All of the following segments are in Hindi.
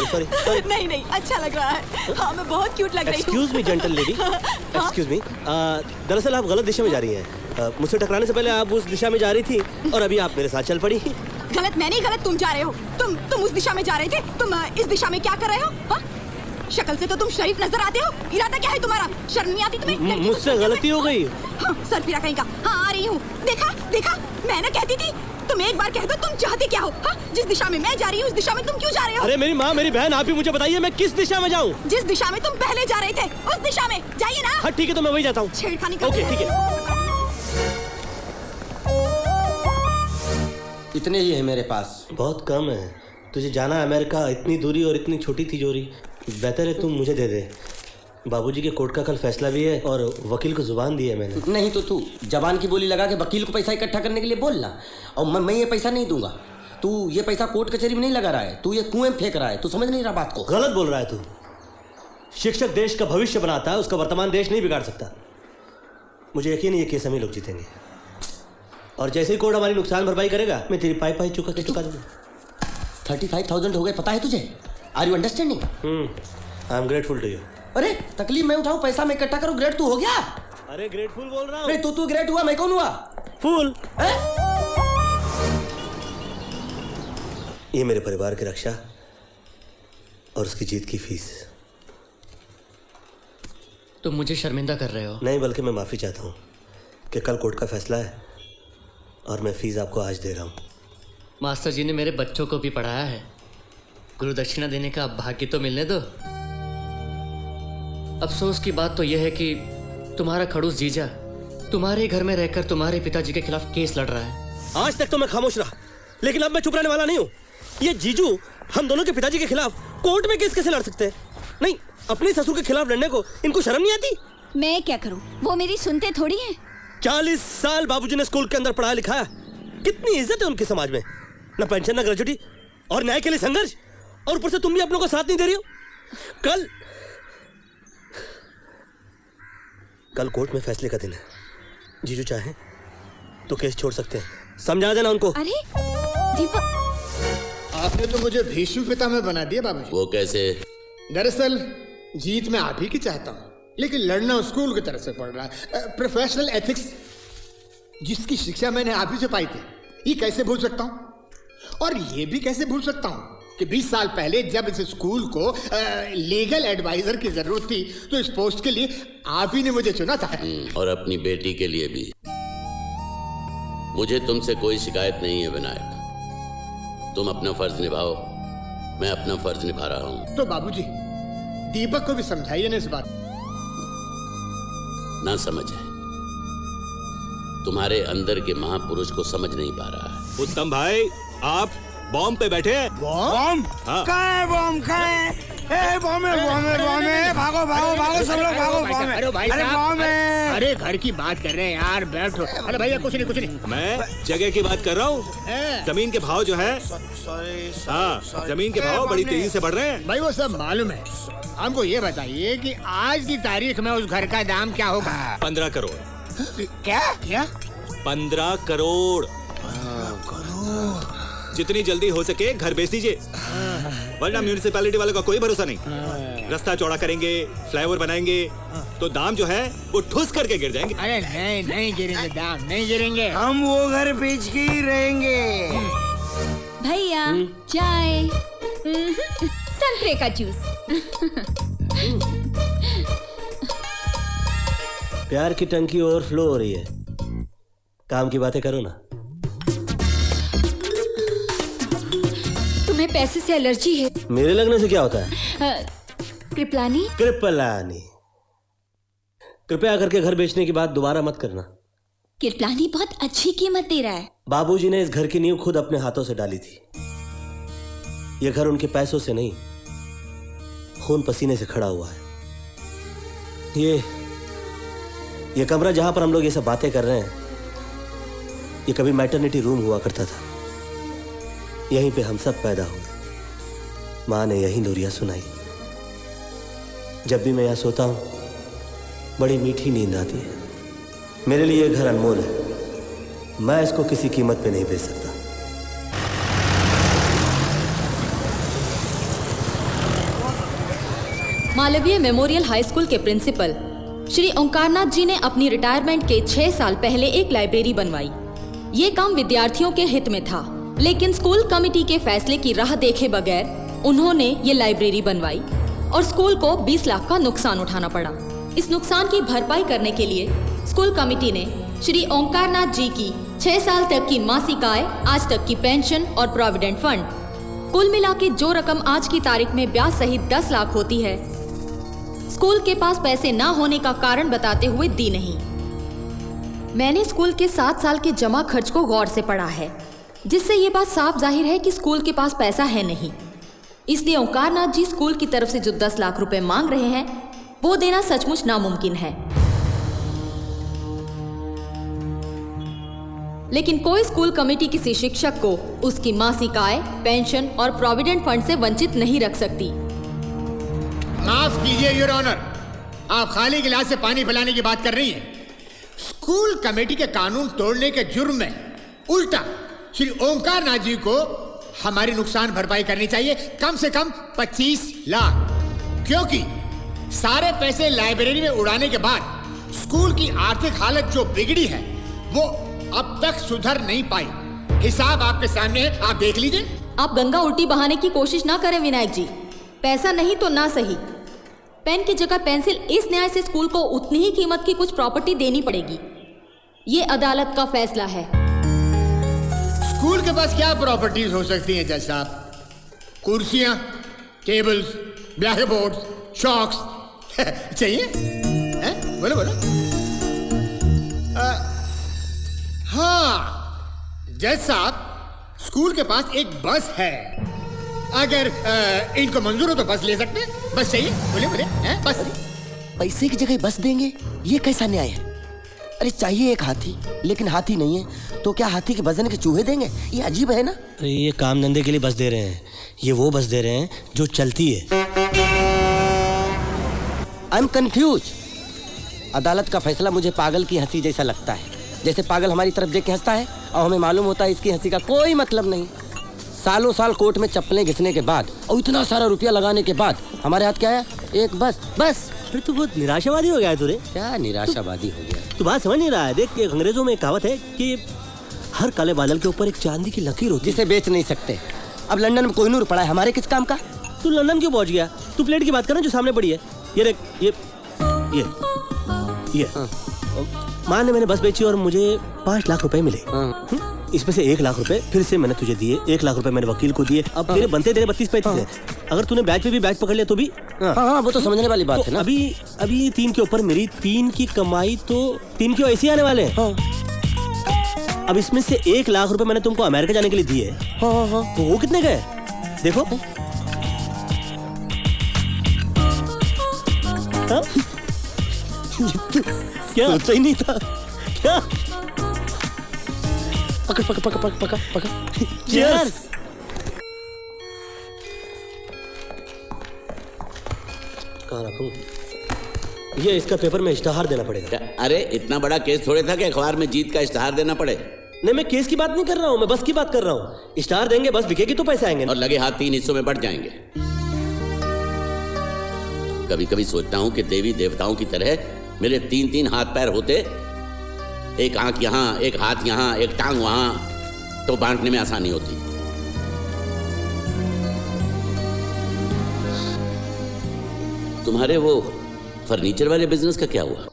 सॉरी। नहीं नहीं, अच्छा लग रहा है। हाँ, मैं बहुत क्यूट लग रही हूँ। Excuse me gentle lady, excuse me. दरअसल आप गलत दिशा में जा रही हैं। मुझसे टकराने से पहले आप उस दिशा में जा रही थी और अभी आप मेरे साथ चल पड़ी। गलत मैं नहीं, गलत तुम जा रहे हो। तुम उस दिशा में जा रहे थे, तुम इस दिशा में क्या कर रहे हो? हाँ? शक्ल से तो तुम शरीफ नजर आते हो। इरादा क्या है तुम्हारा? शर्म नहीं आती तुम्हें? मुझसे गलती हो गई। हाँ, सर फिरा कहीं का। हाँ, आ रही हूँ। देखा देखा, मैं ना कहती थी। तुम एक बार कह दो तुम चाहते क्या हो? हाँ? जिस दिशा में मैं जा रही हूँ उस दिशा में तुम क्यों जा रहे हो? अरे मेरी माँ, मेरी बहन, आप ही मुझे बताइए मैं किस दिशा में जाऊँ? जिस दिशा में तुम पहले जा रहे थे उस दिशा में जाइए ना। हाँ ठीक है, तो मैं वही जाता हूँ। छेड़खानी कर। ओके ठीक है। इतने ही है मेरे पास। बहुत कम है। तुझे जाना है अमेरिका, इतनी दूरी और इतनी छोटी तिजोरी। बेहतर है तुम मुझे दे दे। बाबूजी के कोर्ट का कल फैसला भी है और वकील को जुबान दी है मैंने। नहीं तो तू जबान की बोली लगा के वकील को पैसा इकट्ठा करने के लिए बोलना, और मैं ये पैसा नहीं दूंगा। तू ये पैसा कोर्ट कचहरी में नहीं लगा रहा है, तू ये कुएं में फेंक रहा है। तू समझ नहीं रहा बात को। गलत बोल रहा है तू। शिक्षक देश का भविष्य बनाता है, उसका वर्तमान देश नहीं बिगाड़ सकता। मुझे यकीन है ये केस हम ही लोग जीतेंगे, और जैसे ही कोर्ट हमारी नुकसान भरपाई करेगा मैं तेरी पाई चुका दूंगा। 35,000 हो गए, पता है तुझे? Are you understanding? I am grateful to you. अरे तकलीफ मैं उठाऊं, पैसा मैं इकट्ठा करूं, ग्रेट तू हो गया? अरे ग्रेटफुल बोल रहा हूँ। अरे तू ग्रेट हुआ, मैं कौन हुआ? फूल। ये मेरे परिवार की रक्षा और उसकी जीत की फीस। तुम मुझे शर्मिंदा कर रहे हो। नहीं, बल्कि मैं माफ़ी चाहता हूँ कि कल कोर्ट का फैसला है और मैं फीस आपको आज दे रहा हूँ। मास्टर जी ने मेरे बच्चों को भी पढ़ाया है। गुरु दक्षिणा देने का भाग्य तो मिलने दो। अफसोस की बात तो यह है कि तुम्हारा खड़ूस जीजा तुम्हारे घर में रहकर तुम्हारे पिताजी के खिलाफ केस लड़ रहा है। आज तक तो मैं खामोश रहा, लेकिन अब मैं चुप रहने वाला नहीं हूँ। ये जीजू हम दोनों के पिताजी के खिलाफ कोर्ट में केस कैसे लड़ सकते हैं? नहीं, अपने ससुर के खिलाफ लड़ने को इनको शर्म नहीं आती? मैं क्या करूं, वो मेरी सुनते थोड़ी हैं। 40 साल बाबूजी ने स्कूल के अंदर पढ़ाया लिखाया, कितनी इज्जत है उनके समाज में। न पेंशन, न ग्रेजुटी, और न्याय के लिए संघर्ष, और ऊपर से तुम भी अपनों को साथ नहीं दे रही हो। कल कोर्ट में फैसले का दिन है। जीजू चाहे तो केस छोड़ सकते हैं, समझा देना उनको। अरे दीपक, आपने तो मुझे भीष्म पितामह बना दिया बाबूजी। वो कैसे? दरअसल जीत मैं आप ही की चाहता हूँ, लेकिन लड़ना स्कूल की तरफ से पड़ रहा है। प्रोफेशनल एथिक्स जिसकी शिक्षा मैंने आप ही से पाई थी, ये कैसे भूल सकता हूँ? और ये भी कैसे भूल सकता हूँ कि 20 साल पहले जब इस स्कूल को लीगल एडवाइजर की जरूरत थी तो इस पोस्ट के लिए आप ही ने मुझे चुना था। और अपनी बेटी के लिए भी। मुझे तुमसे कोई शिकायत नहीं है विनायक। तुम अपना फर्ज निभाओ, मैं अपना फर्ज निभा रहा हूँ। तो बाबूजी दीपक को भी समझाइए ना इस बात। ना समझे, तुम्हारे अंदर के महापुरुष को समझ नहीं पा रहा है। उत्तम भाई, आप बॉम्ब पे बैठे हैं। बॉम्ब? हाँ। कहाँ है बॉम्ब? कहाँ है? ए बॉम्ब है, बॉम्ब है, बॉम्ब है! भागो भागो भागो सब लोग भागो! बॉम्ब है! अरे बॉम्ब है! अरे घर की बात कर रहे हैं यार, बैठो। अरे भैया कुछ नहीं। मैं जगह की बात कर रहा हूँ। जमीन के भाव जो है, हाँ, जमीन के भाव बड़ी तेजी से बढ़ रहे हैं। भाई वो सब मालूम है, हमको ये बताइए कि आज की तारीख में उस घर का दाम क्या होगा? 15 करोड़। क्या? 15 करोड़। जितनी जल्दी हो सके घर बेच दीजिए, वरना म्यूनिसिपैलिटी वालों का कोई भरोसा नहीं। रास्ता चौड़ा करेंगे, फ्लाईओवर बनाएंगे तो दाम जो है वो ठुस करके गिर जाएंगे। अरे नहीं गिरेंगे, दाम नहीं गिरेंगे। हम वो घर बेच के ही रहेंगे। भैया चाय, संतरे का जूस। प्यार की टंकी ओवरफ्लो हो रही है, काम की बातें करो ना। तुम्हें पैसे से एलर्जी है? मेरे लगने से क्या होता है? कृपलानी? कृपया करके घर बेचने की बात दोबारा मत करना। कृपलानी बहुत अच्छी कीमत दे रहा है। बाबूजी ने इस घर की नींव खुद अपने हाथों से डाली थी। यह घर उनके पैसों से नहीं, खून पसीने से खड़ा हुआ है। ये कमरा जहां पर हम लोग ये सब बातें कर रहे हैं, ये कभी मैटरनिटी रूम हुआ करता था। यहीं पे हम सब पैदा हुए, माँ ने यही लोरियां सुनाई। जब भी मैं यहाँ सोता हूँ बड़ी मीठी नींद आती है। मेरे लिए ये घर अनमोल है, मैं इसको किसी कीमत पे नहीं बेच सकता। मालवीय मेमोरियल हाई स्कूल के प्रिंसिपल श्री ओंकारनाथ जी ने अपनी रिटायरमेंट के 6 साल पहले एक लाइब्रेरी बनवाई। ये काम विद्यार्थियों के हित में था, लेकिन स्कूल कमेटी के फैसले की राह देखे बगैर उन्होंने ये लाइब्रेरी बनवाई और स्कूल को 20 लाख का नुकसान उठाना पड़ा। इस नुकसान की भरपाई करने के लिए स्कूल कमेटी ने श्री ओंकारनाथ जी की 6 साल तक की मासिक आय, आज तक की पेंशन और प्रोविडेंट फंड, कुल मिला के जो रकम आज की तारीख में ब्याज सहित 10 लाख होती है, स्कूल के पास पैसे ना होने का कारण बताते हुए दी नहीं। मैंने स्कूल के 7 साल के जमा खर्च को गौर से पढ़ा है, जिससे ये बात साफ जाहिर है कि स्कूल के पास पैसा है नहीं। इसलिए ओंकारनाथ जी स्कूल की तरफ से जो 10 लाख रुपए मांग रहे हैं, वो देना सचमुच नामुमकिन है। लेकिन कोई स्कूल कमेटी किसी शिक्षक को उसकी मासिक आय, पेंशन और प्रोविडेंट फंड से वंचित नहीं रख सकती। माफ कीजिए योर ऑनर, आप खाली गिलास से पानी पिलाने की बात कर रही हैं। स्कूल कमेटी के कानून तोड़ने के जुर्म में उल्टा श्री ओंकारनाथ जी को हमारी नुकसान भरपाई करनी चाहिए, कम से कम 25 लाख, क्योंकि सारे पैसे लाइब्रेरी में उड़ाने के बाद स्कूल की आर्थिक हालत जो बिगड़ी है वो अब तक सुधर नहीं पाई। हिसाब आपके सामने है, आप देख लीजिए। आप गंगा उल्टी बहाने की कोशिश ना करें विनायक जी। पैसा नहीं तो ना सही, पेन की जगह पेंसिल, इस न्याय से स्कूल को उतनी ही कीमत की कुछ प्रॉपर्टी देनी पड़ेगी। ये अदालत का फैसला है। स्कूल के पास क्या प्रॉपर्टीज हो सकती हैं जज साहब? कुर्सियां, टेबल्स, ब्लैक बोर्ड्स, चॉक्स चाहिए? बोलो बोलो। हाँ जज साहब, स्कूल के पास एक बस है। अगर इनको मंजूर हो तो बस ले सकते हैं। बस चाहिए? बोले बोले बस। पैसे की जगह बस देंगे, ये कैसा न्याय है? अरे चाहिए एक हाथी, लेकिन हाथी नहीं है तो क्या हाथी के वजन के चूहे देंगे? ये अजीब है ना। अरे ये काम धंधे के लिए बस दे रहे हैं, ये वो बस दे रहे हैं जो चलती है। I am confuse. अदालत का फैसला मुझे पागल की हंसी जैसा लगता है, जैसे पागल हमारी तरफ देख के हंसता है और हमें मालूम होता है इसकी हंसी का कोई मतलब नहीं। सालों साल कोर्ट में चप्पलें घिसने के बाद और इतना सारा रुपया लगाने के बाद हमारे हाथ क्या है? एक बस। बस अरे तू बहुत निराशावादी हो गया है तुरे। क्या निराशावादी हो गया? तू बात समझ नहीं रहा है। देख, अंग्रेजों में एक कहावत है कि हर काले बादल के ऊपर एक चांदी की लकीर होती है, जिसे बेच नहीं सकते। अब लंदन में कोहिनूर पड़ा है, हमारे किस काम का? तू लंदन क्यों पहुंच गया? तू प्लेट की बात कर ना जो सामने पड़ी है। ये देख, ये मां ने मैंने बस बेची और मुझे 5 लाख रुपए मिले। इसमें से 1 लाख रुपए फिर से मैंने तुझे दिए, 1 लाख रुपए मैंने वकील को दिए। अब तेरे बनते तेरे 32-35 है। अगर तूने बैच पे भी बैच पकड़ लिया तो भी वो तो समझने वाली बात है ना। अभी 3 के ऊपर मेरी 3 की कमाई, तो 3 क्यों ऐसे आने वाले हैं। अब इसमें से 1 लाख रुपए मैंने तुमको अमेरिका जाने के लिए दिए। तो वो कितने गए देखो। क्या सोचा ही नहीं था क्या? पकड़ पकड़ पकड़ पकड़ पकड़ पकड़। Cheers! कहाँ रखूं? ये इसका पेपर में इश्तहार देना पड़ेगा। अरे इतना बड़ा केस थोड़े था कि अखबार में जीत का इश्तहार देना पड़े। नहीं, मैं केस की बात नहीं कर रहा हूँ, मैं बस की बात कर रहा हूँ। इश्तहार देंगे, बस बिकेगी तो पैसे आएंगे। और लगे हाथ 3 हिस्सों में बढ़ जाएंगे। कभी कभी सोचता हूँ कि देवी देवताओं की तरह मेरे 3-3 हाथ पैर होते, एक आंख यहाँ, एक हाथ यहाँ, एक टांग वहां, तो बांटने में आसानी होती। तुम्हारे वो फर्नीचर वाले बिजनेस का क्या हुआ?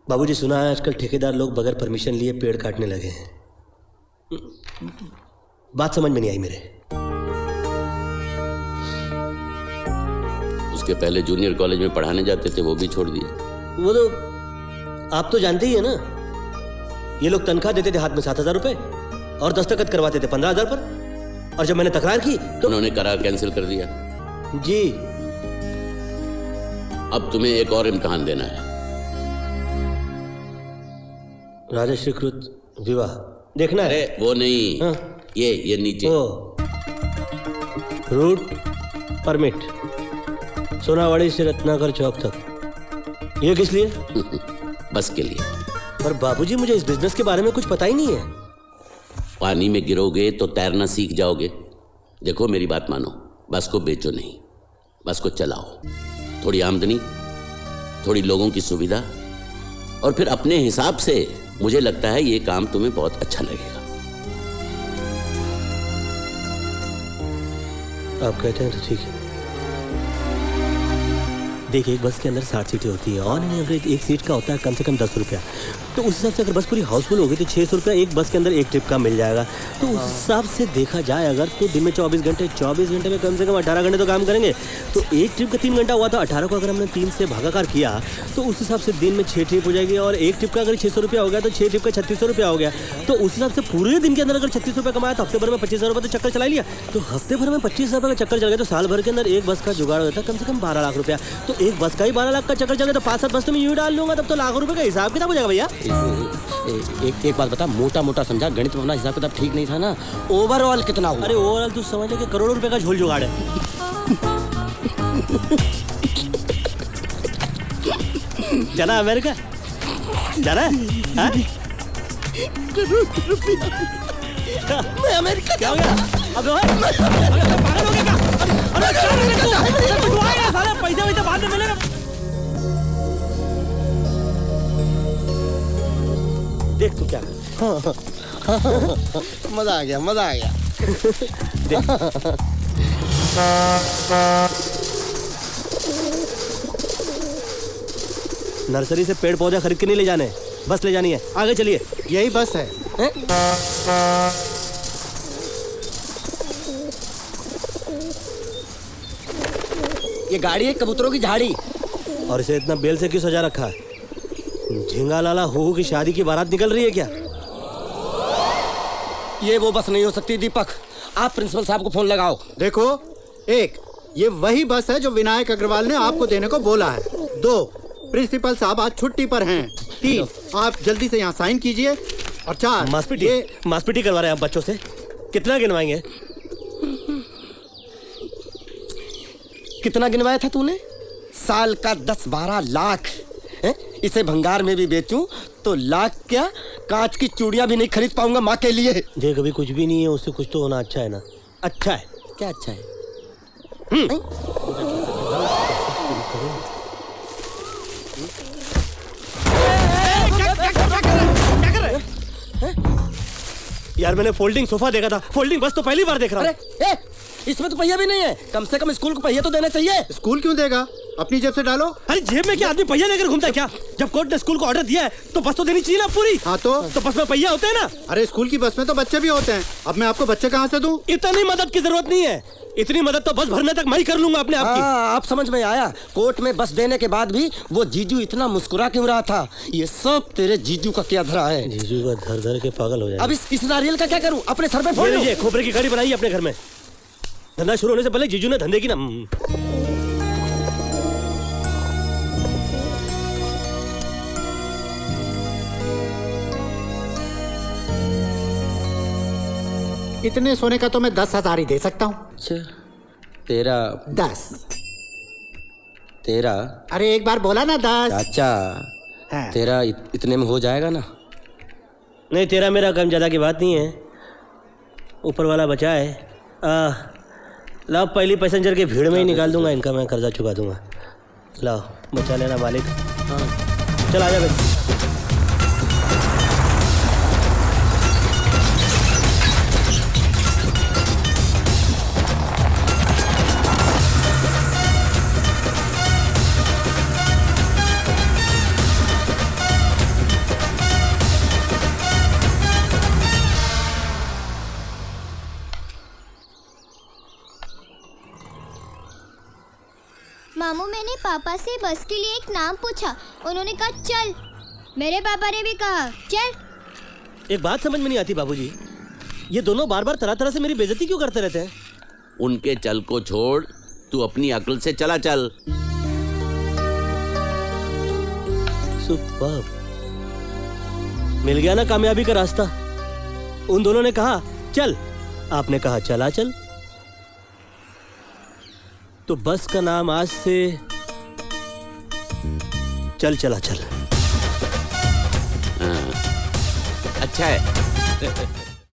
बाबूजी, सुना है आजकल ठेकेदार लोग बगैर परमिशन लिए पेड़ काटने लगे हैं। बात समझ में नहीं आई मेरे। उसके पहले जूनियर कॉलेज में पढ़ाने जाते थे, वो भी छोड़ दिए। वो तो आप तो जानते ही है ना, ये लोग तनख्वाह देते थे हाथ में 7,000 रुपए और दस्तखत करवाते थे 15,000 पर। और जब मैंने तकरार की तो उन्होंने करार कैंसिल कर दिया। जी। अब तुम्हें एक और इम्तिहान देना है। राजश्रीकृत विवाह देखना है? अरे वो नहीं। हाँ? ये नीचे। रूट परमिट, सोनावाड़ी से रत्नाकर चौक तक। ये किस लिए? बस के लिए। पर बाबूजी, मुझे इस बिजनेस के बारे में कुछ पता ही नहीं है। पानी में गिरोगे तो तैरना सीख जाओगे। देखो मेरी बात मानो, बस को बेचो नहीं, बस को चलाओ। थोड़ी आमदनी, थोड़ी लोगों की सुविधा, और फिर अपने हिसाब से मुझे लगता है ये काम तुम्हें बहुत अच्छा लगेगा। आप कहते हैं तो ठीक है। देखिए, एक बस के अंदर 60 सीटें होती हैं। ऑन एन एवरेज एक सीट का होता है कम से कम 10 रुपया। तो उस हिसाब से अगर बस पूरी हाउसफुल होगी तो 600 रुपया एक बस के अंदर एक ट्रिप का मिल जाएगा। तो उस हिसाब से देखा जाए अगर, तो दिन में 24 घंटे में कम से कम 18 घंटे तो काम करेंगे। तो एक ट्रिप का 3 घंटा हुआ तो 18 को अगर हमने 3 से भागाकार किया तो उस हिसाब से दिन में 6 ट्रिप हो जाएगी। और एक ट्रिप का अगर 600 रुपया हो गया तो 6 ट्रिप का 3600 रुपया हो गया। तो उस हिसाब से पूरे दिन के अंदर अगर 3600 रुपया कमाया तो हफ्ते भर में 25,000 रुपये तो चक्कर चला लिया। तो हफ्ते भर में 25,000 रुपये का चक्कर चल गया तो साल भर के अंदर एक बस का जुगाड़ होता है कम से कम 12 लाख रुपया। तो एक बस का ही 12 लाख का चक्कर चल गया तो 5-7 बस तो मैं यूँ डाल लूंगा, तब तो लाखों रुपए का हिसाब किताब हो जाएगा भैया। एक बात बता, मोटा मोटा समझा, गणित में अपना हिसाब किताब ठीक नहीं था ना। ओवरऑल कितना हुआ? अरे ओवरऑल तू समझ ले कि करोड़ों रुपए का झोल जुगाड़ है। जाना अमेरिका? जाना है? हाँ? मैं अमेरिका क्या हो गया? अब पागल हो गया क्या? अरे पैसा वैसा बाद में मिलेगा। देख तू क्या मजा आ गया, मजा आ गया। नर्सरी से पेड़ पौधे खरीद के नहीं ले जाने, बस ले जानी है। आगे चलिए, यही बस है। ये गाड़ी है कबूतरों की झाड़ी। और इसे इतना बेल से क्यों सजा रखा है? झिंगा लाला हो की शादी की बारात निकल रही है क्या? ये वो बस नहीं हो सकती दीपक, आप प्रिंसिपल साहब को फोन लगाओ। देखो, एक ये वही बस है जो विनायक अग्रवाल ने आपको देने को बोला है। 2 प्रिंसिपल साहब आज छुट्टी पर हैं। 3 आप जल्दी से यहाँ साइन कीजिए। और 4 मास्पिटी करवा रहे हैं आप बच्चों से? कितना गिनवाएंगे? कितना गिनवाया था तूने? साल का 10-12 लाख। इसे भंगार में भी बेचूं तो लाख क्या, कांच की चूड़ियां भी नहीं खरीद पाऊंगा माँ के लिए। जे कभी कुछ भी नहीं है उससे कुछ तो होना अच्छा है ना। अच्छा है क्या? अच्छा है। क्या कर रहे हैं? यार मैंने फोल्डिंग सोफा देखा था, फोल्डिंग बस तो पहली बार देख रहा हूँ। इसमें तो पहिया भी नहीं है, कम से कम स्कूल को पहिया तो देना चाहिए। स्कूल क्यों देगा? अपनी जेब से डालो। अरे जेब में क्या आदमी पहिया लेकर घूमता है क्या? जब कोर्ट ने स्कूल को ऑर्डर दिया है तो बस तो देनी चाहिए ना पूरी। हाँ तो बस में पहिया होते हैं ना। अरे स्कूल की बस में तो बच्चे भी होते हैं। अब मैं आपको बच्चे कहाँ से दूं? इतनी मदद की जरूरत नहीं है, इतनी मदद तो बस भरने तक मैं ही कर लूंगा अपने आप की। आप समझ में आया? कोर्ट में बस देने के बाद भी वो जीजू इतना मुस्कुरा क्यों रहा था? ये सब तेरे जीजू का क्या धरा है? जीजू का धर धर के पागल हो जाए। अब इस नारियल का क्या करूं? अपने सर पे फोड़ लीजिए। खोपरे की कड़ी बनाई अपने घर में। धंधा शुरू होने से पहले जीजू ने धंधे की ना। इतने सोने का तो मैं 10,000 ही दे सकता हूँ। अच्छा, तेरा 10। तेरा? अरे एक बार बोला ना 10। अच्छा हाँ। तेरा इतने में हो जाएगा ना? नहीं, तेरा मेरा कम ज्यादा की बात नहीं है, ऊपर वाला बचा है। लाओ, पहली पैसेंजर की भीड़ में ही निकाल दूंगा इनका, मैं कर्जा चुका दूंगा। लाओ बचा लेना मालिक। हाँ चल आजा भाई। मामू, मैंने पापा से बस के लिए एक नाम पूछा, उन्होंने कहा चल। मेरे पापा ने भी कहा चल। एक बात समझ में नहीं आती बाबूजी, ये दोनों बार बार तरह तरह से मेरी बेइज्जती क्यों करते रहते हैं? उनके चल को छोड़, तू अपनी अक्ल से चला चल। सुपर्ब, मिल गया ना कामयाबी का रास्ता। उन दोनों ने कहा चल, आपने कहा चला चल। तो बस का नाम आज से चल चला चल। अच्छा है।